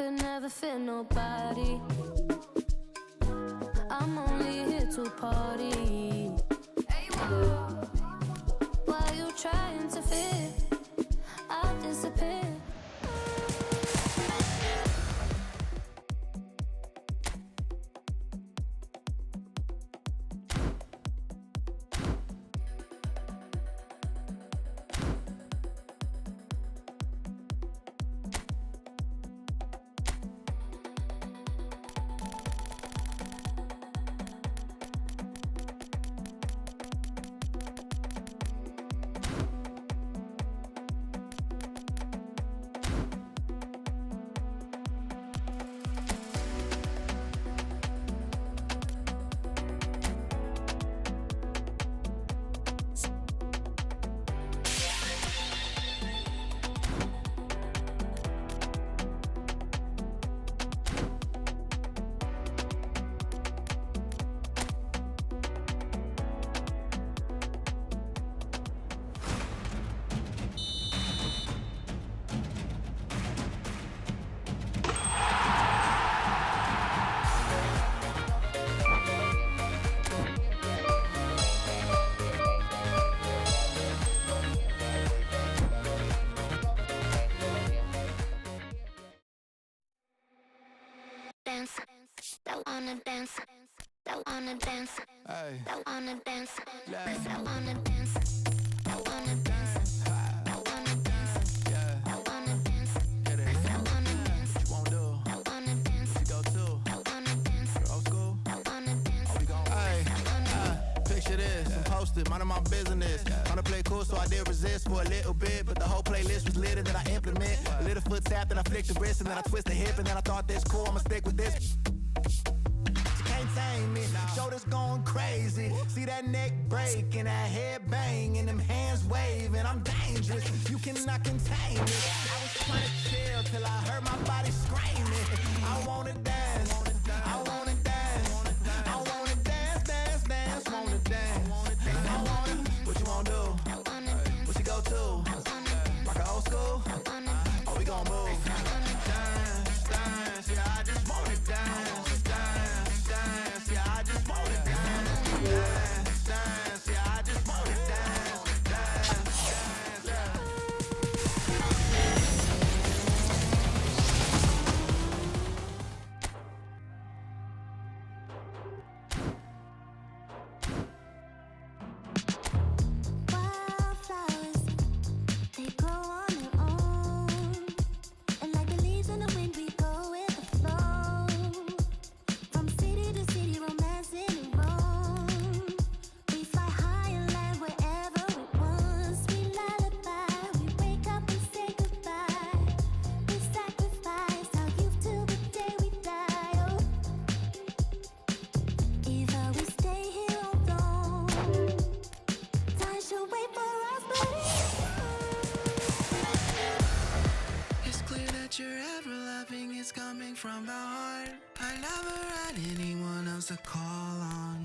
could never fit nobody. I'm only here to party. While you trying to fit, I'll disappear. Dance, don't wanna dance, don't wanna dance, don't wanna dance, don't wanna dance, don't wanna dance, don't wanna dance, don't wanna dance, don't wanna dance, What you wanna do? don't wanna dance, You go too. don't wanna dance, Old school. don't wanna dance. We gon' picture this. I'm posted, minding my business. Wanna play cool, so I did resist for a little bit, but the whole playlist was lit and then I implement. A little foot tap, then I flick the wrist, and then I twist the hip, and then I thought this cool, I'ma stick with this. She can't tame me, shoulders going crazy. See that neck break and that head bang and them hands waving. I'm dangerous, you cannot contain me. I was trying to chill till I heard my body screaming. I wanna dance, I wanna dance, I wanna dance, dance, dance, wanna dance. I wanna, what you wanna do? What you go to? Rock a old school? Oh, we gon' move. Dance, dance, yeah, I just wanna dance, dance, dance, yeah, I just wanna dance, dance, dance, yeah, I just wanna dance, dance, dance, yeah. Wildflowers, they grow on their own, and like the leaves in the wind, we go with the flow. From city to city, romancing and roam. We fly high and land wherever we want. Sweet lullaby, we wake up and say goodbye. We sacrifice our youth till the day we die. Oh, either we stay here or go. Time should wait for us, but It's clear that your ever loving is coming from the heart. I never had anyone else to call on.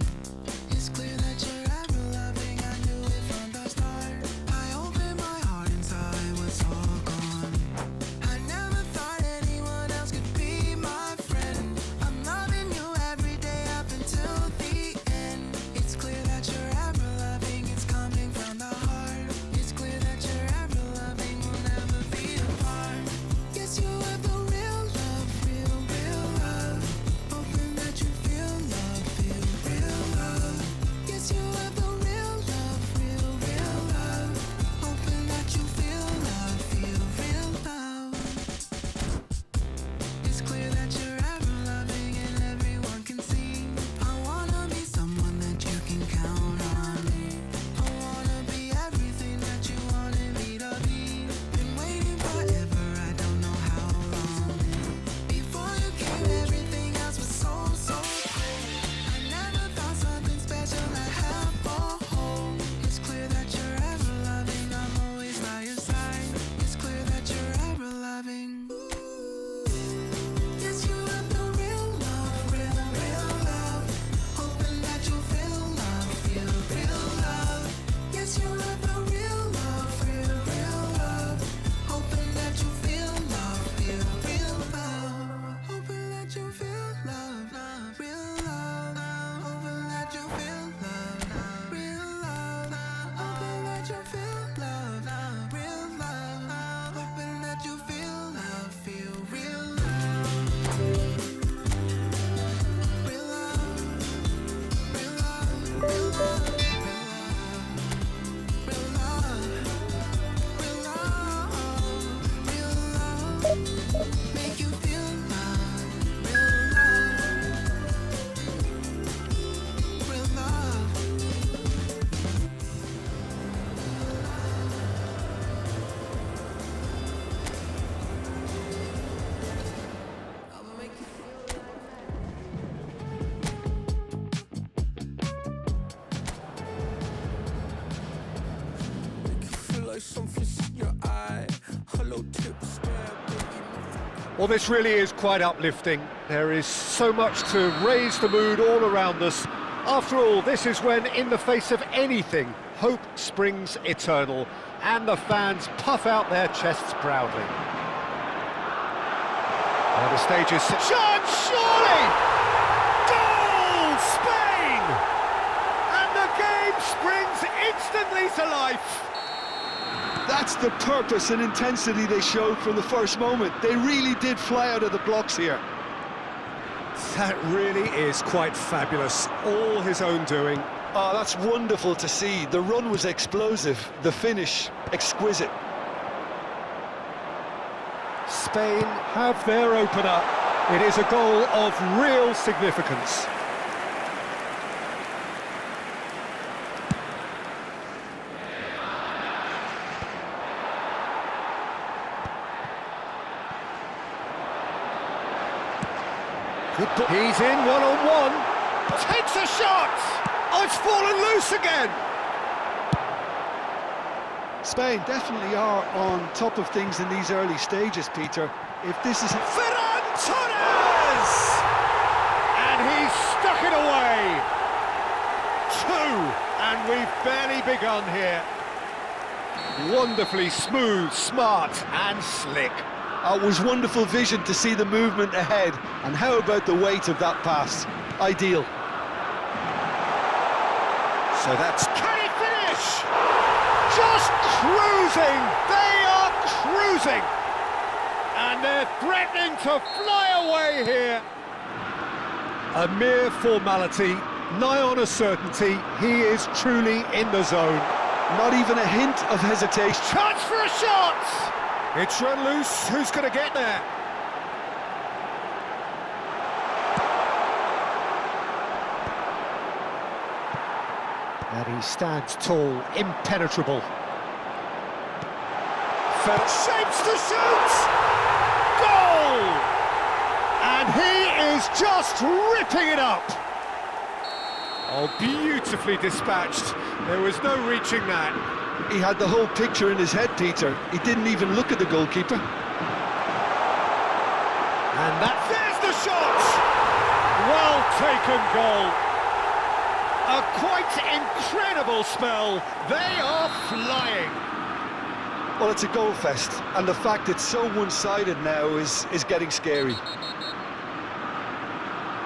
It's clear that you're ever loving, I knew it from the start. I opened my heart and saw it was all gone. I never thought anyone else could be my friend. I'm loving you every day up until the end. It's clear that you're ever loving, it's coming from the heart. It's clear that you're ever loving, we'll never be apart. Yes, you have the real love, real love. Hoping that you feel love, Well, this really is quite uplifting. There is so much to raise the mood all around us. After all, this is when, in the face of anything, hope springs eternal, and the fans puff out their chests proudly. Now the stage is... Chance, surely! Goal! Spain! And the game springs instantly to life. That's the purpose and intensity they showed from the first moment. They really did fly out of the blocks here. That really is quite fabulous. All his own doing. Oh, that's wonderful to see. The run was explosive, the finish exquisite. Spain have their opener. It is a goal of real significance. He's in one-on-one. Takes a shot. Oh, it's fallen loose again. Spain definitely are on top of things in these early stages, Peter. If this is... Ferran Torres! And he's stuck it away. 2, and we've barely begun here. Wonderfully smooth, smart and slick. It was wonderful vision to see the movement ahead. And how about the weight of that pass? Ideal. So that's... Can he finish? Just cruising! They are cruising! And they're threatening to fly away here. A mere formality, nigh on a certainty. He is truly in the zone. Not even a hint of hesitation. Chance for a shot! It's run loose. Who's going to get there? And he stands tall, impenetrable. Shapes to shoot! Goal! And he is just ripping it up. Oh, beautifully dispatched. There was no reaching that. He had the whole picture in his head, Peter. He didn't even look at the goalkeeper. And there's the shot! Well taken goal. A quite incredible spell. They are flying. Well, it's a goal fest, and the fact it's so one-sided now is getting scary.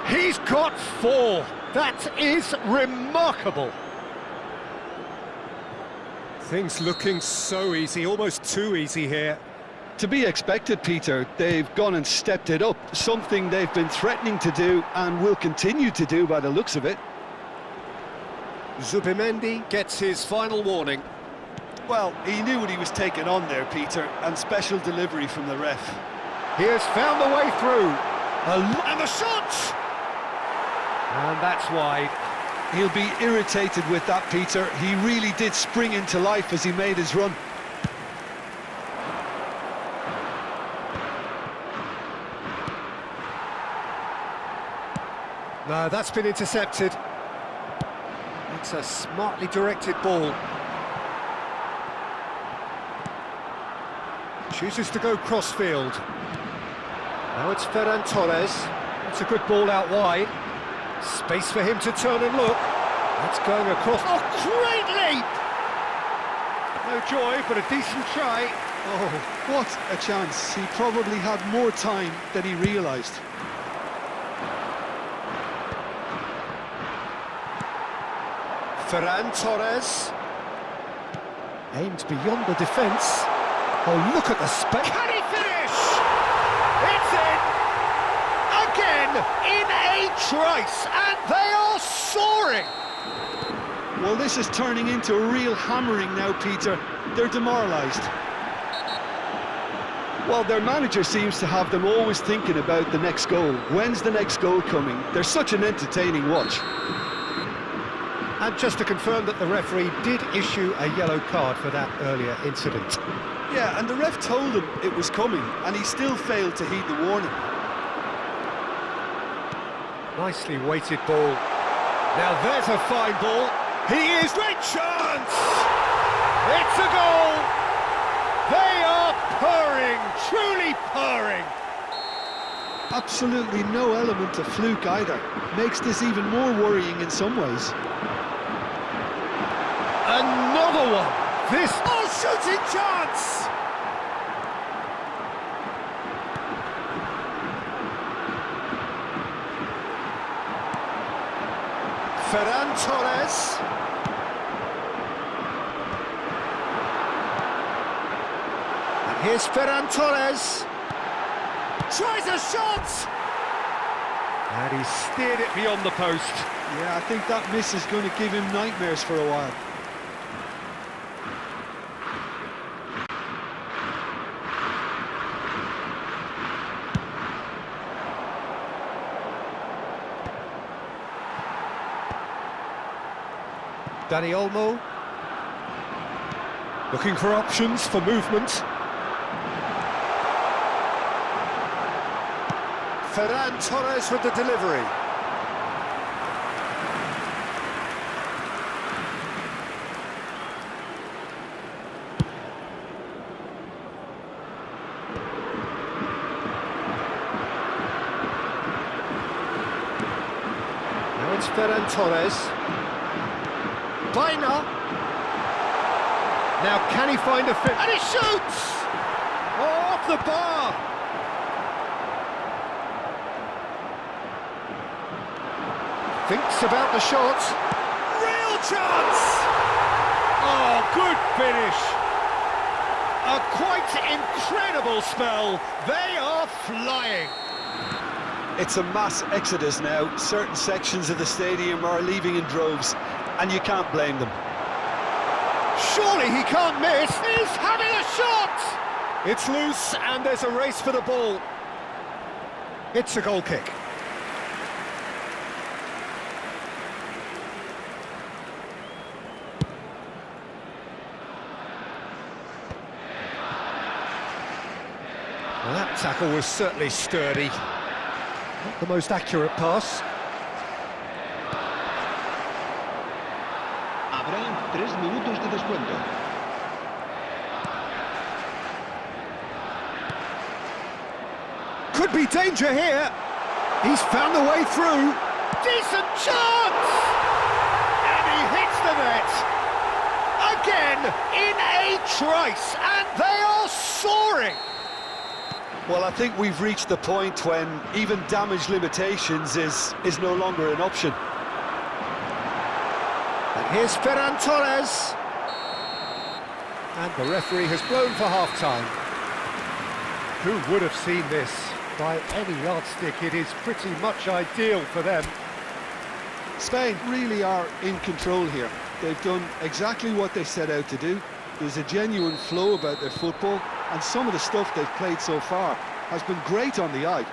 He's got 4. That is remarkable. Things looking so easy, almost too easy here. To be expected, Peter. They've gone and stepped it up, something they've been threatening to do and will continue to do by the looks of it. Zubimendi gets his final warning. Well, he knew what he was taking on there, Peter, and special delivery from the ref. He has found the way through. And the shot! And that's wide. He'll be irritated with that, Peter. He really did spring into life as he made his run. No, that's been intercepted. It's a smartly directed ball. Chooses to go cross-field. Now it's Ferran Torres. It's a good ball out wide. Space for him to turn and look. That's going across. Oh, great leap! No joy, but a decent try. Oh, what a chance. He probably had more time than he realised. Ferran Torres. Aimed beyond the defence. Oh, look at the space. Can he finish? It's in! Again, in a trice, and they are soaring! Well, this is turning into a real hammering now, Peter. They're demoralised. Well, their manager seems to have them always thinking about the next goal. When's the next goal coming? They're such an entertaining watch. And just to confirm that the referee did issue a yellow card for that earlier incident. Yeah, and the ref told him it was coming, and he still failed to heed the warning. Nicely weighted ball. Now there's a fine ball. He is great chance! It's a goal! They are purring, truly purring. absolutely no element of fluke either. Makes this even more worrying in some ways. Another one! This... Oh, shooting chance! Ferran Torres. And here's Ferran Torres. Tries a shot! And he steered it beyond the post. Yeah, I think that miss is going to give him nightmares for a while. Dani Olmo. Looking for options for movement. Ferran Torres with the delivery. Now it's Ferran Torres. Baina. Now can he find a fit? And he shoots! Oh, off the bar! Thinks about the shot. Real chance! Oh, good finish! A quite incredible spell. They are flying. It's a mass exodus now. Certain sections of the stadium are leaving in droves, and you can't blame them. Surely he can't miss. He's having a shot! It's loose and there's a race for the ball. It's a goal kick. Well, that tackle was certainly sturdy. Not the most accurate pass. Habrá 3 minutos de descuento. Could be danger here. He's found the way through. Decent chance! And he hits the net. Again, in a trice, and they are soaring. Well, I think we've reached the point when even damage limitations is no longer an option. And here's Ferran Torres. And the referee has blown for half-time. Who would have seen this? By any yardstick, it is pretty much ideal for them. Spain really are in control here. They've done exactly what they set out to do. There's a genuine flow about their football, and some of the stuff they've played so far has been great on the eye.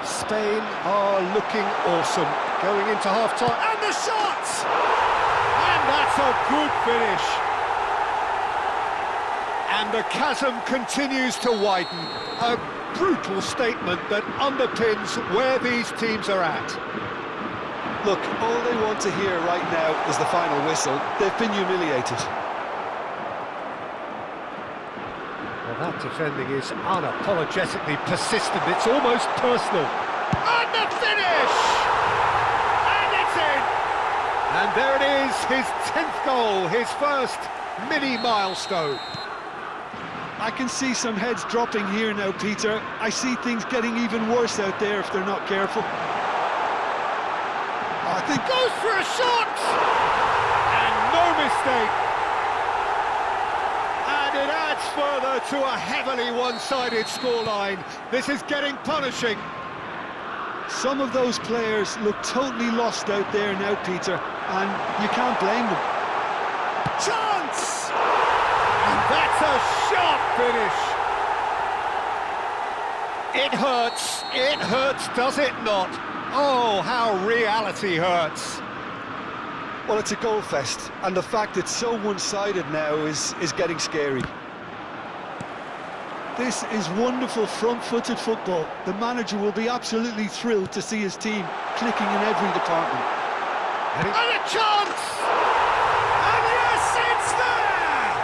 Spain are looking awesome, going into half-time, and the shot! And that's a good finish. And the chasm continues to widen. A brutal statement that underpins where these teams are at. Look, all they want to hear right now is the final whistle. They've been humiliated. Well, that defending is unapologetically persistent. It's almost personal. And the finish! And it's in! And there it is, his 10th goal, his first mini-milestone. I can see some heads dropping here now, Peter. I see things getting even worse out there if they're not careful. I think goes for a shot! And no mistake. And it adds further to a heavily one-sided scoreline. This is getting punishing. Some of those players look totally lost out there now, Peter, and you can't blame them. Chance! And that's a sharp finish. It hurts, does it not? Oh, how reality hurts. Well, it's a goal fest, and the fact it's so one-sided now is getting scary. This is wonderful front-footed football. The manager will be absolutely thrilled to see his team clicking in every department. And a chance! And yes, it's there!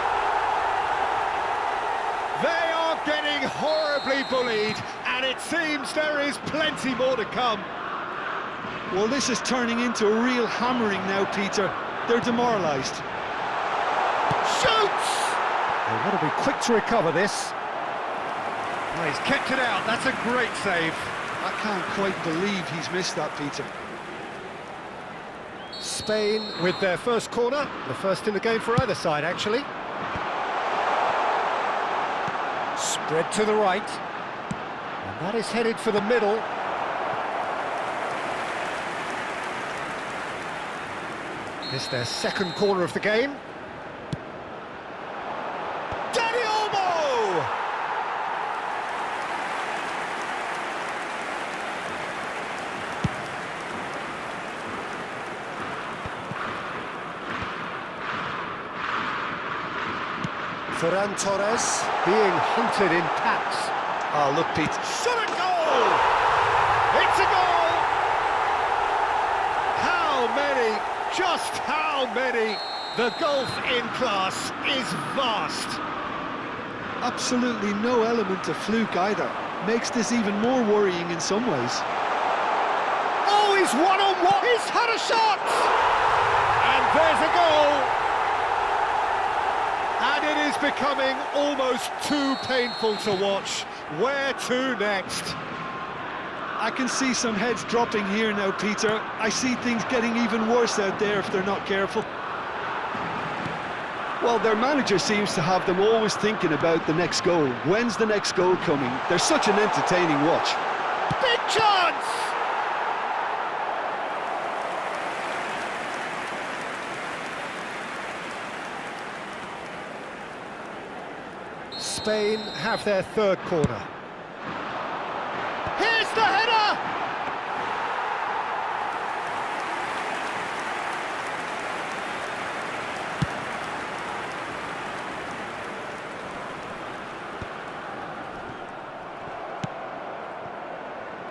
They are getting horribly bullied, And it seems there is plenty more to come. Well, this is turning into a real hammering now, Peter. They're demoralised. Shoots! They've got to be quick to recover this. Well, he's kept it out. That's a great save. I can't quite believe he's missed that, Peter. Spain with their first corner, the first in the game for either side, actually. Spread to the right. And that is headed for the middle. This is their second corner of the game. Danny Olmo! Ferran Torres being hunted in packs. Oh, look, Pete. Shot a goal! It's a goal! How many? Just how many? The gulf in class is vast. Absolutely no element of fluke either. Makes this even more worrying in some ways. Oh, he's one-on-one! He's had a shot! And there's a goal! And it is becoming almost too painful to watch. Where to next? I can see some heads dropping here now, Peter. I see things getting even worse out there if they're not careful. Well, their manager seems to have them always thinking about the next goal. When's the next goal coming? They're such an entertaining watch. Big chance! Spain have their third corner. Here's the header!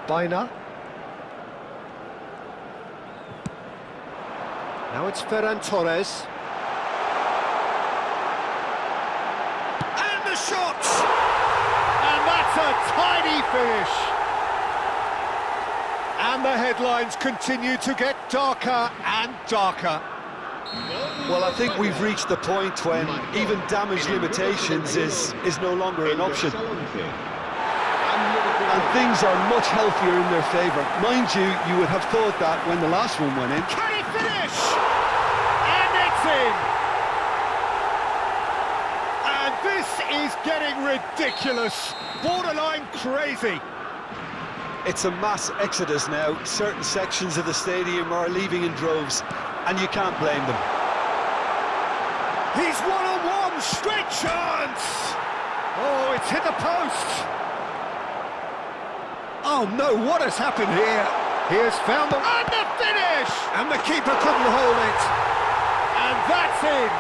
Baina. Now it's Ferran Torres. And the shot! And that's a tiny finish. And the headlines continue to get darker and darker. Well, I think we've reached the point when even damage limitations is no longer an option. And things are much healthier in their favour. Mind you, you would have thought that when the last one went in. Can he finish? And it's in! And this is getting ridiculous, borderline crazy. It's a mass exodus now. Certain sections of the stadium are leaving in droves, and you can't blame them. He's one-on-one, straight chance! Oh, it's hit the post! Oh no, what has happened here? He has found the... And the finish! And the keeper couldn't hold it. And that's in!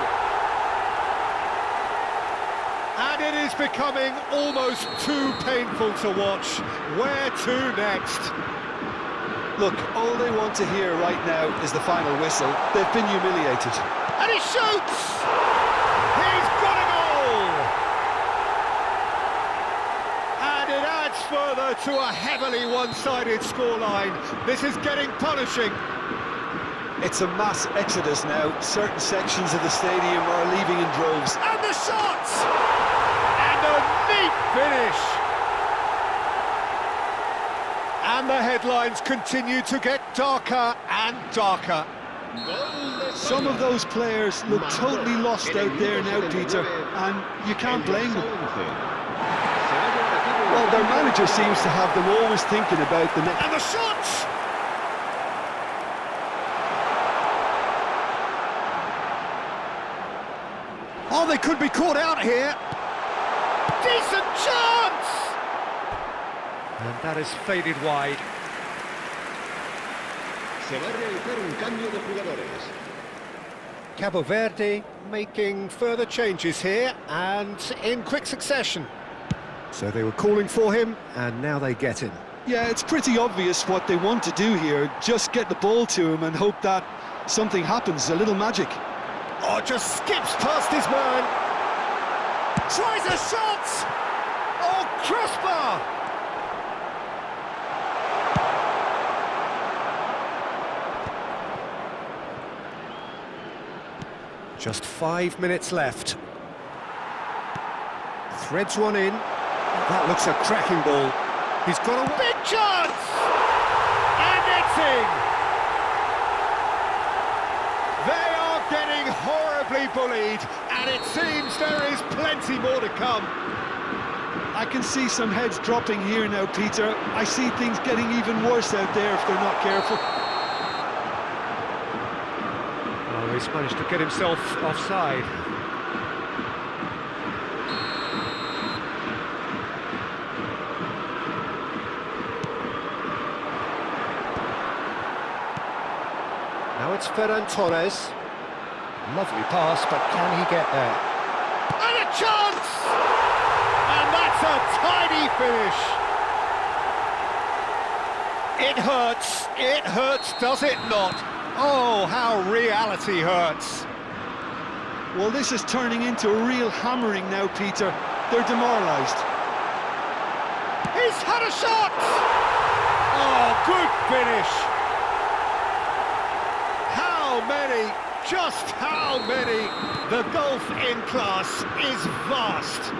And it is becoming almost too painful to watch. Where to next? Look, all they want to hear right now is the final whistle. They've been humiliated. And he shoots! He's got a goal! And it adds further to a heavily one-sided scoreline. This is getting punishing. It's a mass exodus now. Certain sections of the stadium are leaving in droves. And the shot! And a neat finish! And the headlines continue to get darker and darker. Some of those players look totally lost out there now, Peter, and you can't blame them. Well, their manager seems to have them always thinking about the next... And the shot! Oh, they could be caught out here. Decent chance! And that is faded wide. Se va a realizar un cambio de jugadores. Cabo Verde making further changes here and in quick succession. So they were calling for him and now they get him. Yeah, it's pretty obvious what they want to do here. Just get the ball to him and hope that something happens, a little magic. Oh, just skips past his man. Tries a shot! Oh, crossbar! Just 5 minutes left. Threads one in. That looks a cracking ball. He's got a big chance! And it's in! They are getting horribly bullied, and it seems there is plenty more to come. I can see some heads dropping here now, Peter. I see things getting even worse out there if they're not careful. Oh, he's managed to get himself offside. Now it's Ferran Torres. Lovely pass, but can he get there? And a chance! And that's a tidy finish. It hurts, does it not? Oh, how reality hurts. Well, this is turning into a real hammering now, Peter. They're demoralised. He's had a shot! Oh, good finish. How many? Just how many? The gulf in class is vast.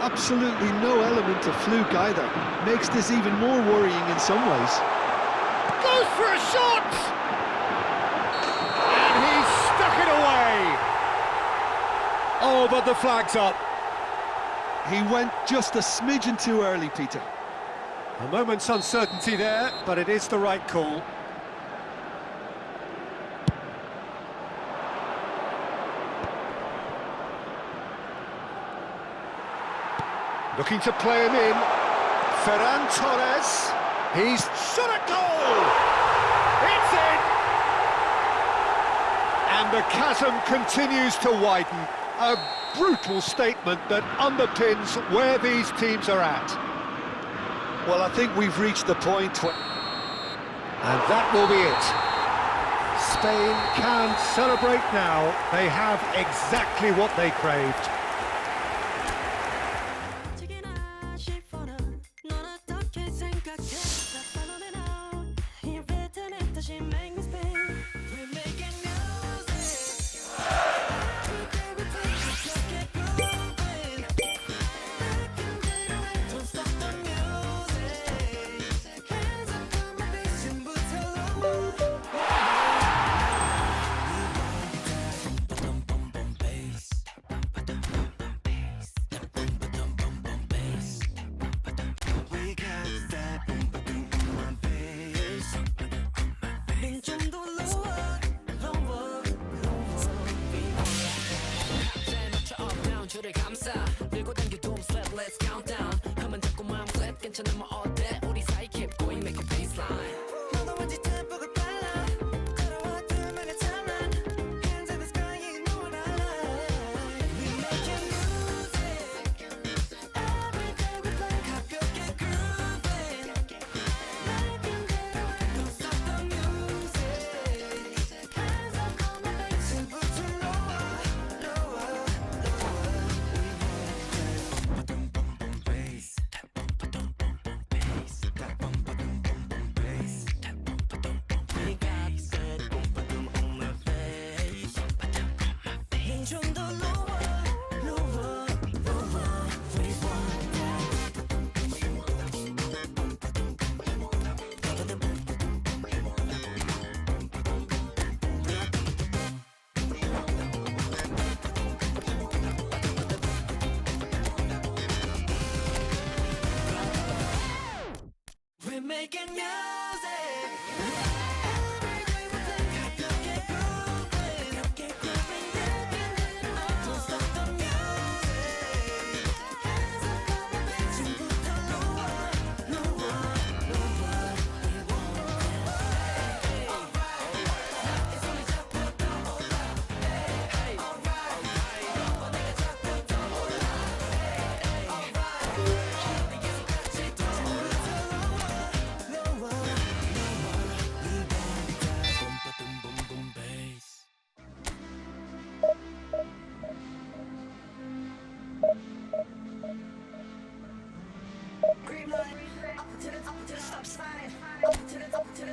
Absolutely no element of fluke either. Makes this even more worrying in some ways. Goes for a shot! And he's stuck it away. Oh, but the flag's up. He went just a smidgen too early, Peter. A moment's uncertainty there, but it is the right call. Looking to play him in. Ferran Torres. He's shot a goal! It's in! And the chasm continues to widen. A brutal statement that underpins where these teams are at. Well, I think we've reached the point where... And that will be it. Spain can celebrate now. They have exactly what they craved.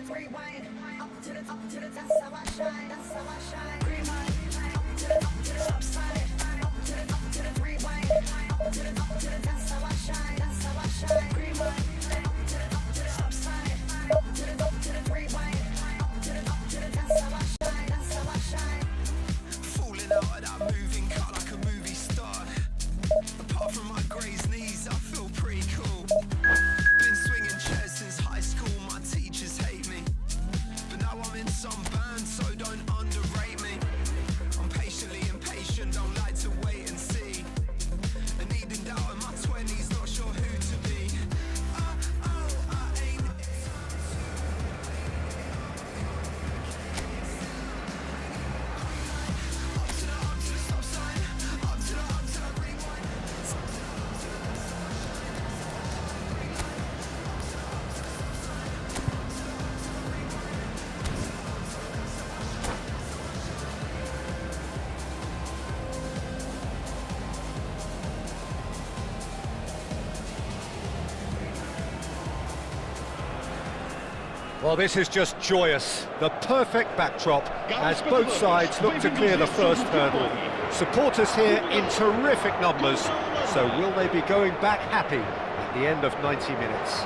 Rewind, up to the top, that's how I shine, that's how I shine. Green light, up Well, this is just joyous. The perfect backdrop as both sides look to clear the first hurdle. Supporters here in terrific numbers, so will they be going back happy at the end of 90 minutes?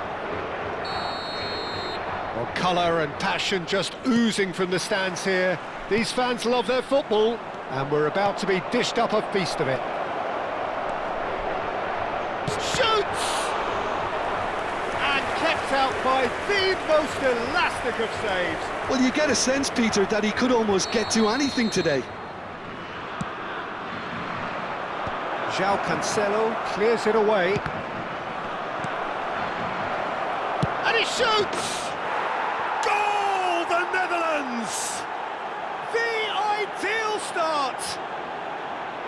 Well, colour and passion just oozing from the stands here. These fans love their football, and we're about to be dished up a feast of it. Shoots! And kept out by the most elastic of saves. Well, you get a sense, Peter, that he could almost get to anything today. João Cancelo clears it away. And he shoots! Goal, the Netherlands! The ideal start!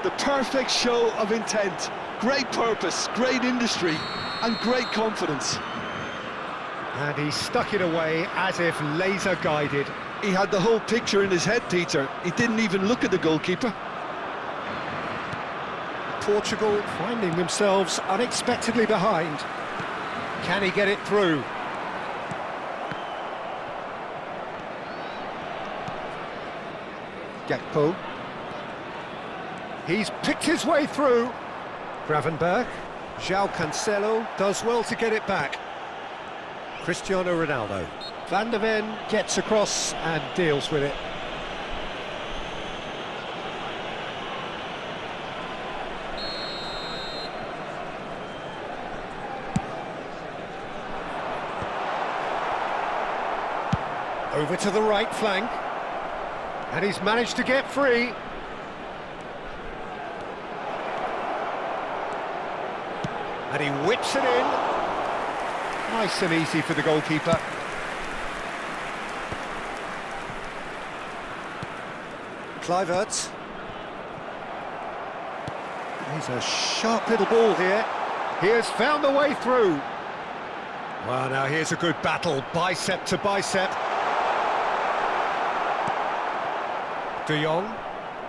The perfect show of intent. Great purpose, great industry, and great confidence. And he stuck it away as if laser-guided. He had the whole picture in his head, Peter. He didn't even look at the goalkeeper. Portugal finding themselves unexpectedly behind. Can he get it through? Gakpo. He's picked his way through. Gravenberch. João Cancelo does well to get it back. Cristiano Ronaldo. Van de Ven gets across and deals with it. Over to the right flank. And he's managed to get free. And he whips it in. Nice and easy for the goalkeeper. Kluivert. He's a sharp little ball here. He has found the way through. Well, now here's a good battle, bicep to bicep. De Jong.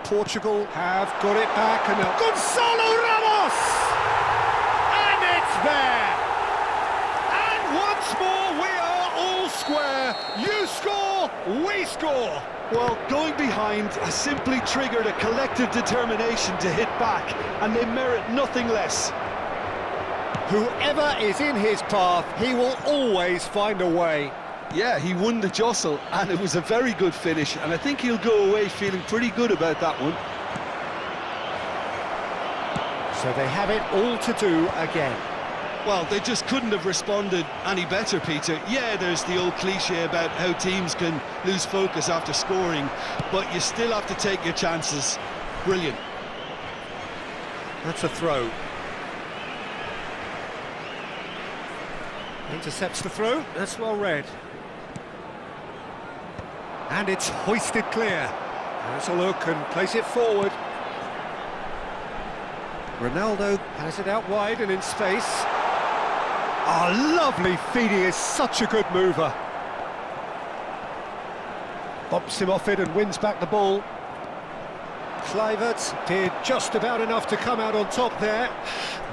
Portugal have got it back, and now Gonzalo Ramos! And it's there! And once more we are all square. You score, we score. Well, going behind has simply triggered a collective determination to hit back, and they merit nothing less. Whoever is in his path, he will always find a way. Yeah, he won the jostle, and it was a very good finish, and I think he'll go away feeling pretty good about that one. So they have it all to do again. Well, they just couldn't have responded any better, Peter. Yeah, there's the old cliche about how teams can lose focus after scoring, but you still have to take your chances. Brilliant. That's a throw. Intercepts the throw. That's well read. And it's hoisted clear. There's a look and place it forward. Ronaldo has it out wide and in space. Oh, lovely feeding, is such a good mover. Bumps him off it and wins back the ball. Kluivert did just about enough to come out on top there.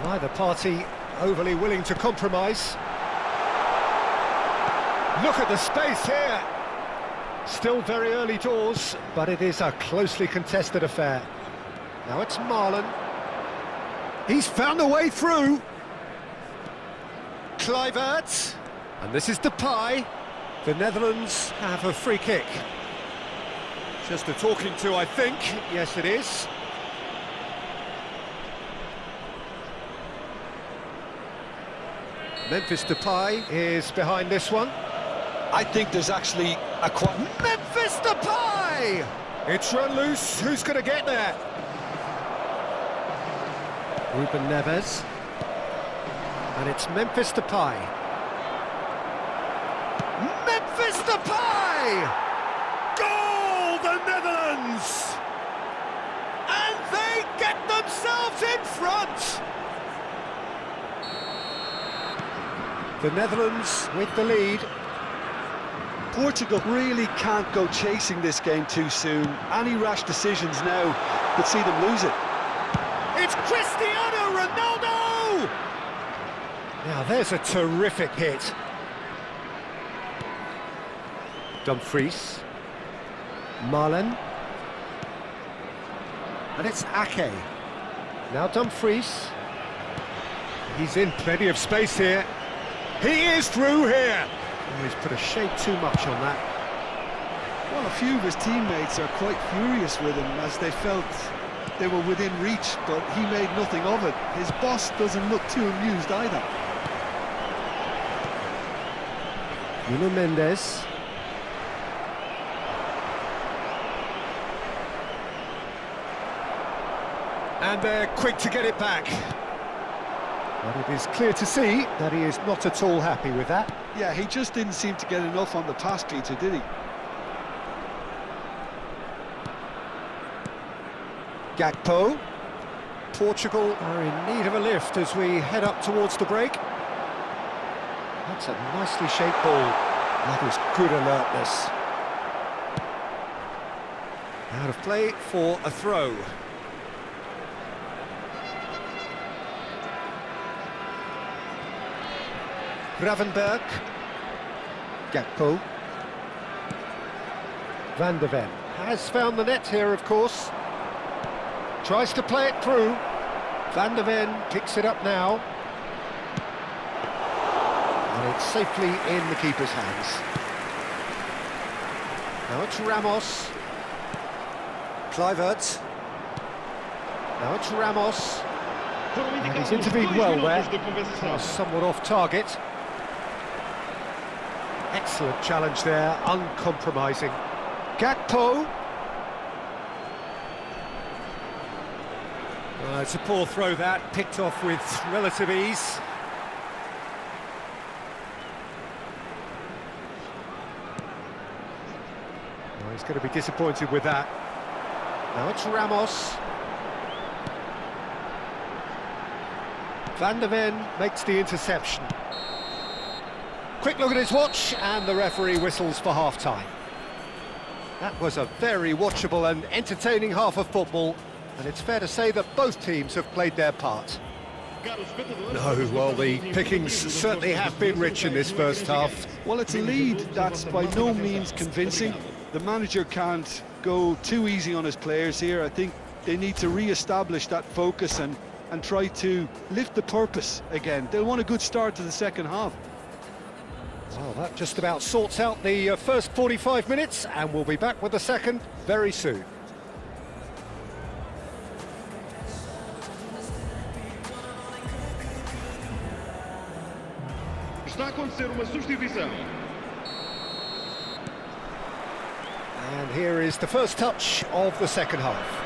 Neither party overly willing to compromise. Look at the space here. Still very early doors, but it is a closely contested affair. Now it's Marlon. He's found a way through. Kluivert. And this is Depay. The Netherlands have a free kick. Just a talking to, I think. Yes, it is. Memphis Depay is behind this one. I think there's actually a Memphis Depay! It's run loose. Who's going to get there? Ruben Neves. And it's Memphis Depay. Memphis Depay! Goal, the Netherlands! And they get themselves in front! The Netherlands with the lead. Portugal really can't go chasing this game too soon. Any rash decisions now could see them lose it. It's Cristiano Ronaldo! Now there's a terrific hit. Dumfries. Marlen. And it's Ake. Now Dumfries. He's in plenty of space here. He is through here. Oh, he's put a shade too much on that. Well, a few of his teammates are quite furious with him as they felt they were within reach, but he made nothing of it. His boss doesn't look too amused either. Nuno Mendes. And they're quick to get it back. But it is clear to see that he is not at all happy with that. Yeah, he just didn't seem to get enough on the pass, Peter, did he? Gakpo. Portugal are in need of a lift as we head up towards the break. That's a nicely shaped ball. That is good alertness. Out of play for a throw. Gravenberg. Gakpo. Van de Ven has found the net here, of course. Tries to play it through. Van de Ven picks it up now. And it's safely in the keeper's hands. Now it's Ramos. Kluivert. Now it's Ramos. And he's intervened well there. Somewhat off target. Excellent challenge there, uncompromising. Gakpo. It's a poor throw that, picked off with relative ease. Well, he's going to be disappointed with that. Now it's Ramos. Van de Ven makes the interception. Quick look at his watch, and the referee whistles for half-time. That was a very watchable and entertaining half of football, and it's fair to say that both teams have played their part. No, well, the pickings certainly have been rich in this first half. Well, it's a lead that's by no means convincing. The manager can't go too easy on his players here. I think they need to re-establish that focus and try to lift the purpose again. They'll want a good start to the second half. Well, that just about sorts out the first 45 minutes, and we'll be back with the second very soon. Está a acontecer uma substituição. And here is the first touch of the second half.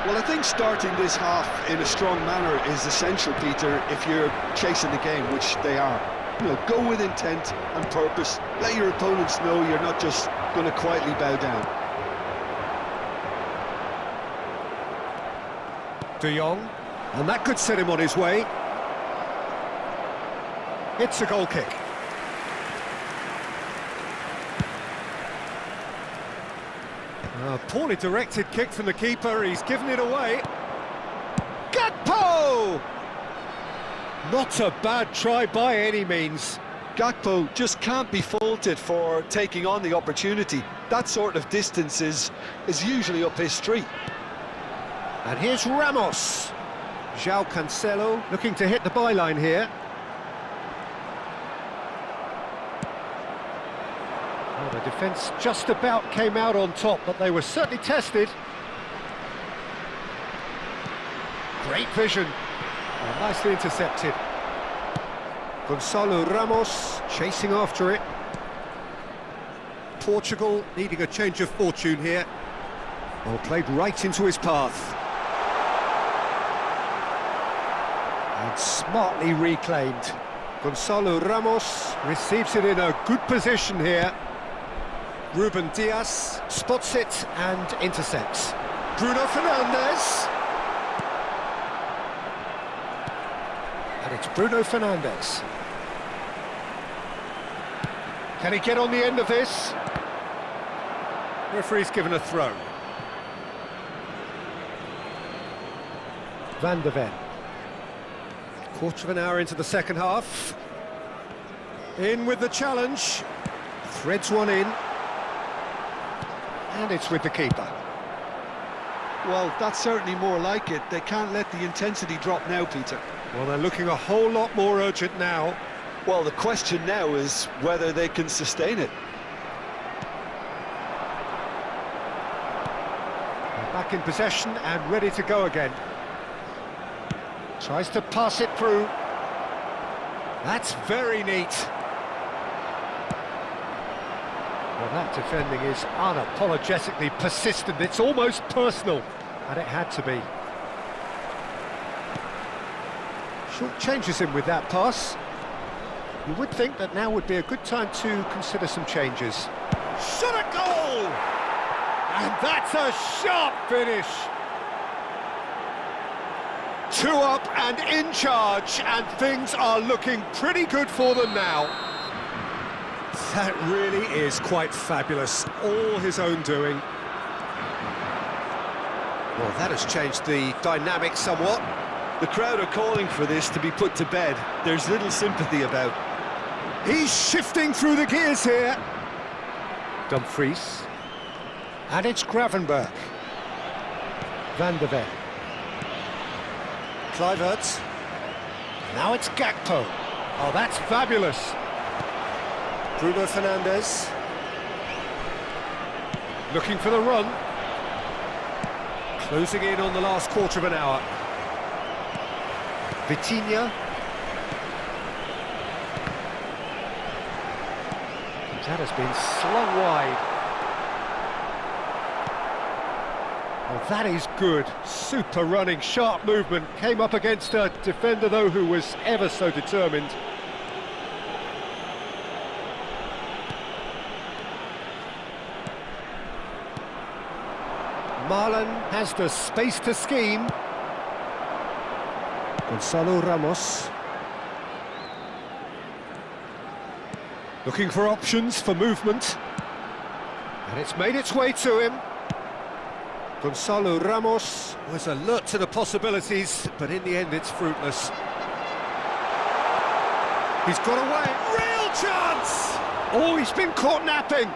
Well, I think starting this half in a strong manner is essential, Peter, if you're chasing the game, which they are. You know, go with intent and purpose. Let your opponents know you're not just going to quietly bow down. De Jong, and that could set him on his way. It's a goal kick. A poorly directed kick from the keeper, he's given it away. Gakpo! Not a bad try by any means. Gakpo just can't be faulted for taking on the opportunity. That sort of distance is usually up his street. And here's Ramos. João Cancelo looking to hit the byline here. Well, the defence just about came out on top, but they were certainly tested. Great vision. Oh, nicely intercepted. Gonçalo Ramos chasing after it. Portugal needing a change of fortune here. Well, played right into his path. And smartly reclaimed. Gonçalo Ramos receives it in a good position here. Ruben Dias spots it and intercepts. Bruno Fernandes. And it's Bruno Fernandes. Can he get on the end of this? Referee's given a throw. Van de Ven. Quarter of an hour into the second half. In with the challenge. Threads one in. And it's with the keeper. Well, that's certainly more like it. They can't let the intensity drop now, Peter. Well, they're looking a whole lot more urgent now. Well, the question now is whether they can sustain it. They're back in possession and ready to go again. Tries to pass it through. That's very neat. Well, that defending is unapologetically persistent. It's almost personal, and it had to be. Short changes him with that pass. You would think that now would be a good time to consider some changes. Shot a goal! And that's a sharp finish. 2 up and in charge, and things are looking pretty good for them now. That really is quite fabulous, all his own doing. Well, that has changed the dynamic somewhat. The crowd are calling for this to be put to bed. There's little sympathy about. He's shifting through the gears here. Dumfries. And it's Gravenberg. Van der Ven. Kluivert. Now it's Gakpo. Oh, that's fabulous. Bruno Fernandes. Looking for the run. Closing in on the last quarter of an hour. Vitinha. That has been slung wide. Oh, that is good. Super running, sharp movement. Came up against a defender, though, who was ever so determined. Marlon has the space to scheme. Gonzalo Ramos. Looking for options for movement. And it's made its way to him. Gonzalo Ramos was alert to the possibilities, but in the end it's fruitless. He's got away. Real chance! Oh, he's been caught napping.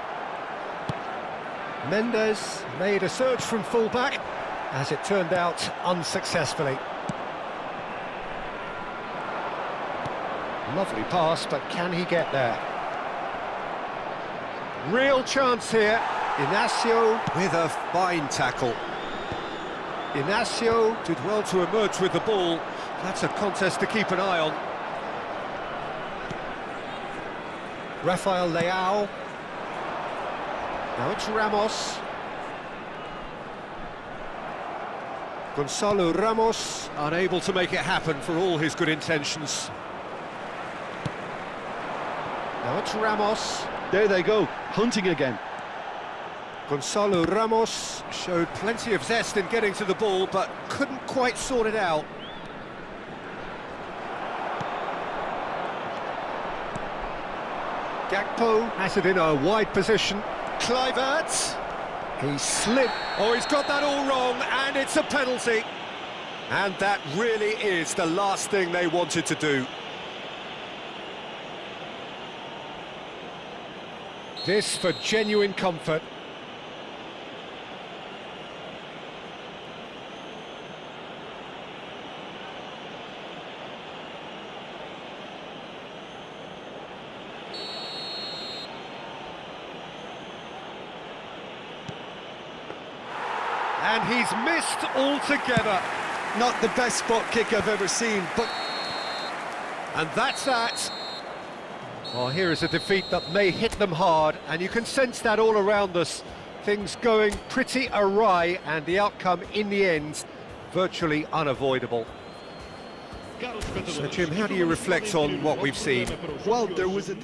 Mendes made a surge from full-back, as it turned out, unsuccessfully. Lovely pass, but can he get there? Real chance here. Inacio with a fine tackle. Inacio did well to emerge with the ball. That's a contest to keep an eye on. Rafael Leao. Now it's Ramos. Gonzalo Ramos, unable to make it happen for all his good intentions. Now it's Ramos. There they go, hunting again. Gonzalo Ramos showed plenty of zest in getting to the ball, but couldn't quite sort it out. Gakpo has it in a wide position. Kluivert. He slid. Oh, he's got that all wrong, and it's a penalty. And that really is the last thing they wanted to do. This for genuine comfort. And he's missed altogether. Not the best spot kick I've ever seen, but... And that's that. Well, here is a defeat that may hit them hard, and you can sense that all around us. Things going pretty awry, and the outcome in the end, virtually unavoidable. So, Jim, how do you reflect on what we've seen? Well, there was a...